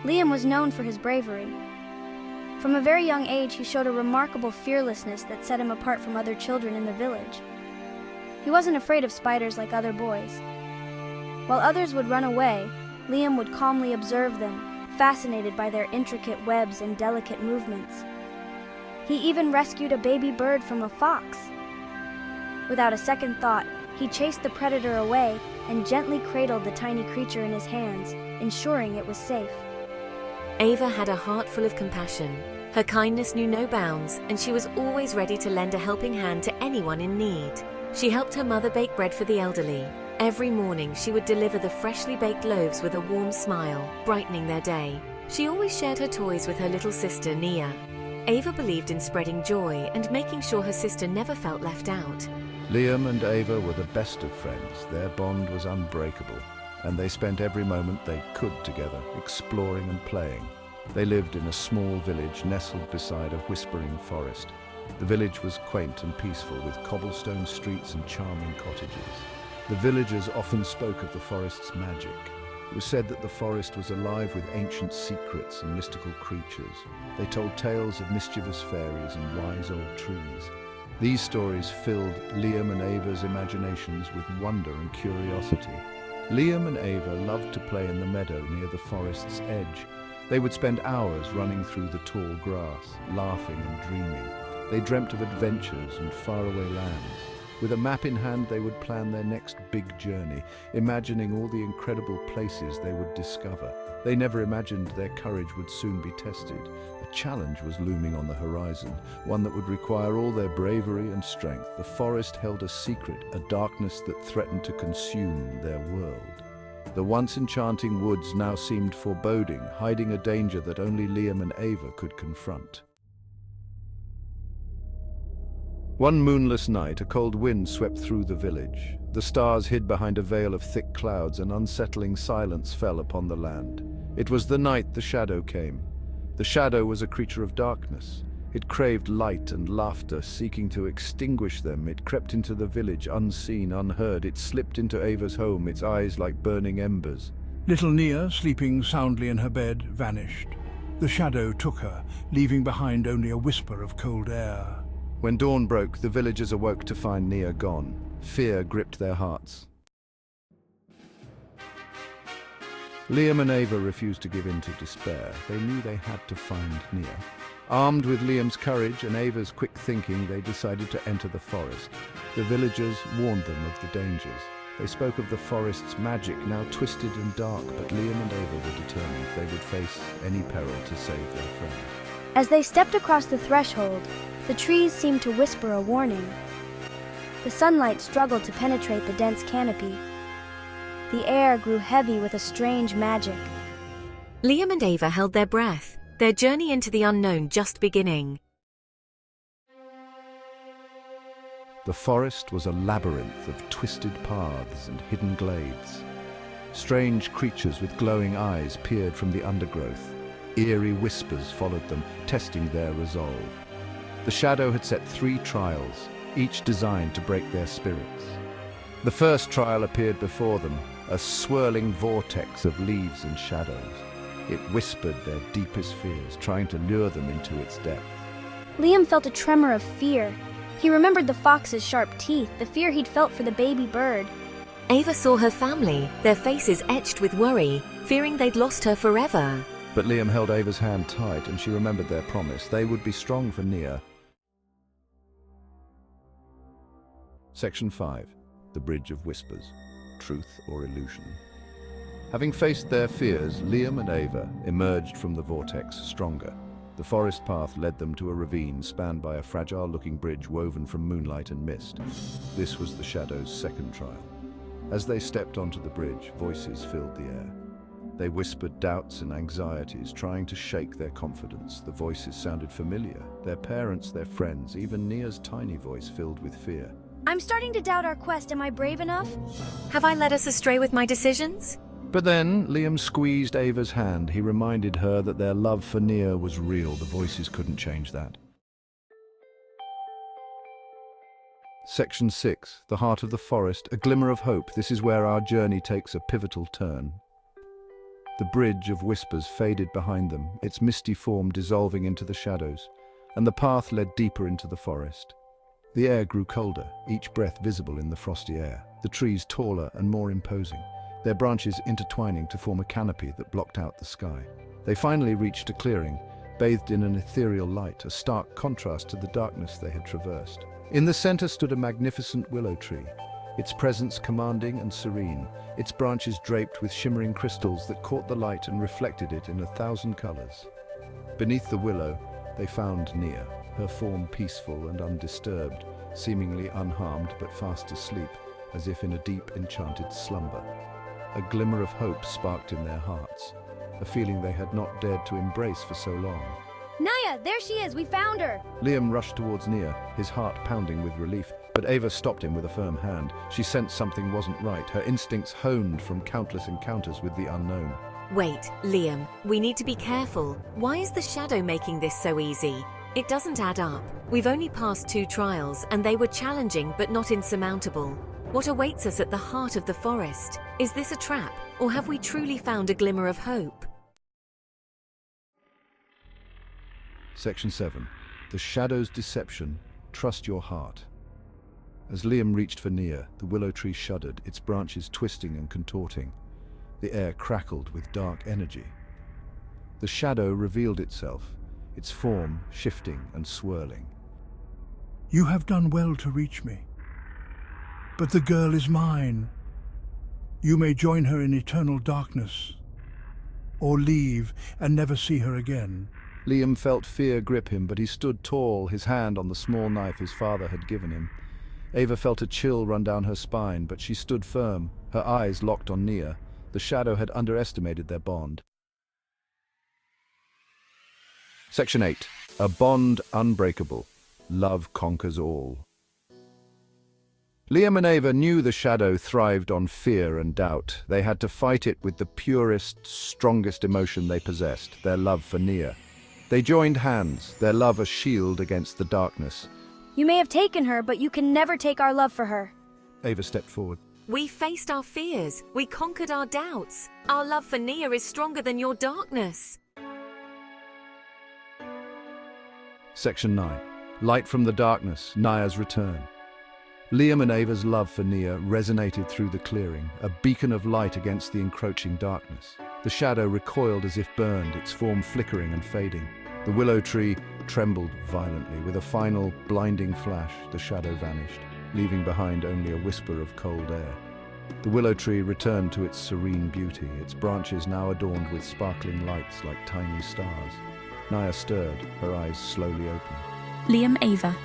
Liam was known for his bravery. From a very young age, he showed a remarkable fearlessness that set him apart from other children in the village. He wasn't afraid of spiders like other boys. While others would run away, Liam would calmly observe them, fascinated by their intricate webs and delicate movements. He even rescued a baby bird from a fox. Without a second thought, he chased the predator away and gently cradled the tiny creature in his hands, ensuring it was safe. Ava had a heart full of compassion. Her kindness knew no bounds, and she was always ready to lend a helping hand to anyone in need. She helped her mother bake bread for the elderly. Every morning, she would deliver the freshly baked loaves with a warm smile, brightening their day. She always shared her toys with her little sister, Nia. Ava believed in spreading joy and making sure her sister never felt left out. Liam and Ava were the best of friends. Their bond was unbreakable, and they spent every moment they could together, exploring and playing. They lived in a small village nestled beside a whispering forest. The village was quaint and peaceful, with cobblestone streets and charming cottages. The villagers often spoke of the forest's magic. It was said that the forest was alive with ancient secrets and mystical creatures. They told tales of mischievous fairies and wise old trees. These stories filled Liam and Ava's imaginations with wonder and curiosity. Liam and Ava loved to play in the meadow near the forest's edge. They would spend hours running through the tall grass, laughing and dreaming. They dreamt of adventures and faraway lands. With a map in hand, they would plan their next big journey, imagining all the incredible places they would discover. They never imagined their courage would soon be tested. A challenge was looming on the horizon, one that would require all their bravery and strength. The forest held a secret, a darkness that threatened to consume their world. The once enchanting woods now seemed foreboding, hiding a danger that only Liam and Ava could confront. One moonless night, a cold wind swept through the village. The stars hid behind a veil of thick clouds, and unsettling silence fell upon the land. It was the night the shadow came. The shadow was a creature of darkness. It craved light and laughter, seeking to extinguish them. It crept into the village, unseen, unheard. It slipped into Ava's home, its eyes like burning embers. Little Nia, sleeping soundly in her bed, vanished. The shadow took her, leaving behind only a whisper of cold air. When dawn broke, the villagers awoke to find Nia gone. Fear gripped their hearts. Liam and Ava refused to give in to despair. They knew they had to find Nia. Armed with Liam's courage and Ava's quick thinking, they decided to enter the forest. The villagers warned them of the dangers. They spoke of the forest's magic, now twisted and dark, but Liam and Ava were determined they would face any peril to save their friend. As they stepped across the threshold, the trees seemed to whisper a warning. The sunlight struggled to penetrate the dense canopy. The air grew heavy with a strange magic. Liam and Ava held their breath, their journey into the unknown just beginning. The forest was a labyrinth of twisted paths and hidden glades. Strange creatures with glowing eyes peered from the undergrowth. Eerie whispers followed them, testing their resolve. The shadow had set 3 trials, each designed to break their spirits. The first trial appeared before them, a swirling vortex of leaves and shadows. It whispered their deepest fears, trying to lure them into its depth. Liam felt a tremor of fear. He remembered the fox's sharp teeth, the fear he'd felt for the baby bird. Ava saw her family, their faces etched with worry, fearing they'd lost her forever. But Liam held Ava's hand tight, and she remembered their promise. They would be strong for Nia. Section 5. The Bridge of Whispers. Truth or Illusion. Having faced their fears, Liam and Ava emerged from the vortex stronger. The forest path led them to a ravine spanned by a fragile-looking bridge woven from moonlight and mist. This was the Shadow's second trial. As they stepped onto the bridge, voices filled the air. They whispered doubts and anxieties, trying to shake their confidence. The voices sounded familiar. Their parents, their friends, even Nia's tiny voice filled with fear. I'm starting to doubt our quest. Am I brave enough? Have I led us astray with my decisions? But then, Liam squeezed Ava's hand. He reminded her that their love for Nia was real. The voices couldn't change that. Section 6. The Heart of the Forest. A glimmer of hope. This is where our journey takes a pivotal turn. The bridge of whispers faded behind them, its misty form dissolving into the shadows, and the path led deeper into the forest. The air grew colder, each breath visible in the frosty air, the trees taller and more imposing, their branches intertwining to form a canopy that blocked out the sky. They finally reached a clearing, bathed in an ethereal light, a stark contrast to the darkness they had traversed. In the center stood a magnificent willow tree, its presence commanding and serene, its branches draped with shimmering crystals that caught the light and reflected it in 1,000 colors. Beneath the willow, they found Nia, her form peaceful and undisturbed, seemingly unharmed but fast asleep, as if in a deep, enchanted slumber. A glimmer of hope sparked in their hearts, a feeling they had not dared to embrace for so long. Naya, there she is! We found her! Liam rushed towards Nia, his heart pounding with relief, but Ava stopped him with a firm hand. She sensed something wasn't right, her instincts honed from countless encounters with the unknown. Wait, Liam, we need to be careful. Why is the shadow making this so easy? It doesn't add up. We've only passed 2 trials, and they were challenging but not insurmountable. What awaits us at the heart of the forest? Is this a trap, or have we truly found a glimmer of hope? Section 7. The Shadow's Deception. Trust your heart. As Liam reached for Nia, the willow tree shuddered, its branches twisting and contorting. The air crackled with dark energy. The shadow revealed itself, its form shifting and swirling. You have done well to reach me. But the girl is mine. You may join her in eternal darkness, or leave and never see her again. Liam felt fear grip him, but he stood tall, his hand on the small knife his father had given him. Ava felt a chill run down her spine, but she stood firm, her eyes locked on Nia. The shadow had underestimated their bond. Section 8. A bond unbreakable. Love conquers all. Liam and Ava knew the shadow thrived on fear and doubt. They had to fight it with the purest, strongest emotion they possessed, their love for Nia. They joined hands, their love a shield against the darkness. You may have taken her, but you can never take our love for her. Ava stepped forward. We faced our fears. We conquered our doubts. Our love for Nia is stronger than your darkness. Section 9. Light from the darkness, Nia's return. Liam and Ava's love for Nia resonated through the clearing, a beacon of light against the encroaching darkness. The shadow recoiled as if burned, its form flickering and fading. The willow tree trembled violently. With a final, blinding flash, the shadow vanished, leaving behind only a whisper of cold air. The willow tree returned to its serene beauty, its branches now adorned with sparkling lights like tiny stars. Nia stirred, her eyes slowly opening. Liam, Ava.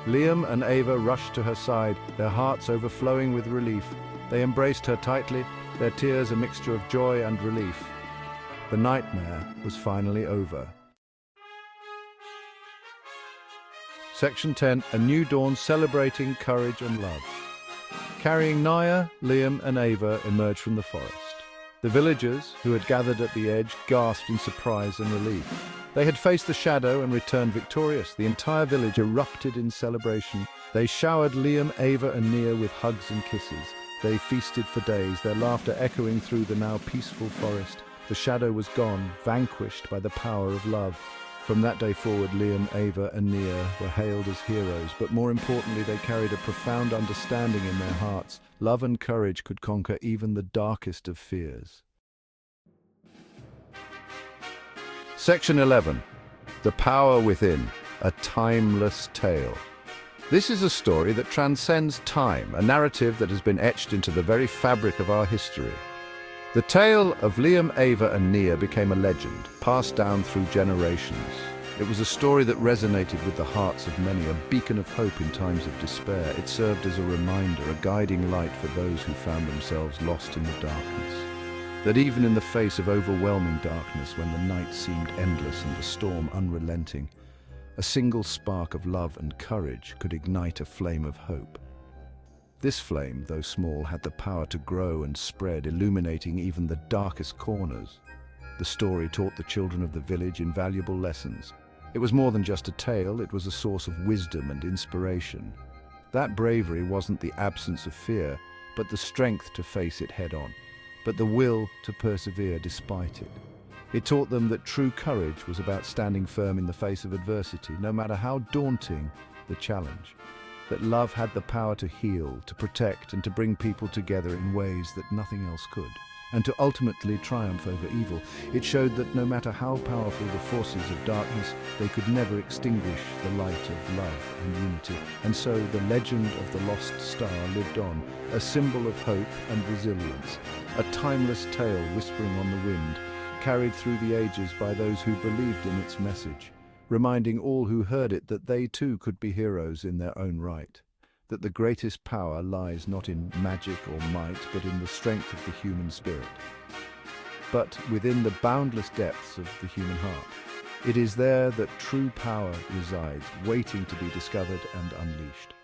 Liam and Ava rushed to her side, their hearts overflowing with relief. They embraced her tightly, their tears a mixture of joy and relief. The nightmare was finally over. Section 10. A new dawn celebrating courage and love. Carrying Nia, Liam and Ava emerged from the forest. The villagers, who had gathered at the edge, gasped in surprise and relief. They had faced the shadow and returned victorious. The entire village erupted in celebration. They showered Liam, Ava and Nia with hugs and kisses. They feasted for days, their laughter echoing through the now peaceful forest. The shadow was gone, vanquished by the power of love. From that day forward, Liam, Ava and Nia were hailed as heroes, but more importantly, they carried a profound understanding in their hearts. Love and courage could conquer even the darkest of fears. Section 11. The Power Within, a Timeless Tale. This is a story that transcends time, a narrative that has been etched into the very fabric of our history. The tale of Liam, Ava and Nia became a legend, passed down through generations. It was a story that resonated with the hearts of many, a beacon of hope in times of despair. It served as a reminder, a guiding light for those who found themselves lost in the darkness. That even in the face of overwhelming darkness, when the night seemed endless and the storm unrelenting, a single spark of love and courage could ignite a flame of hope. This flame, though small, had the power to grow and spread, illuminating even the darkest corners. The story taught the children of the village invaluable lessons. It was more than just a tale, it was a source of wisdom and inspiration. That bravery wasn't the absence of fear, but the strength to face it head-on. but the will to persevere despite it. It taught them that true courage was about standing firm in the face of adversity, no matter how daunting the challenge. That love had the power to heal, to protect, and to bring people together in ways that nothing else could, and to ultimately triumph over evil. It showed that no matter how powerful the forces of darkness, they could never extinguish the light of love and unity. And so the legend of the lost star lived on, a symbol of hope and resilience, a timeless tale whispering on the wind, carried through the ages by those who believed in its message, reminding all who heard it that they too could be heroes in their own right, that the greatest power lies not in magic or might, but in the strength of the human spirit. But within the boundless depths of the human heart, it is there that true power resides, waiting to be discovered and unleashed.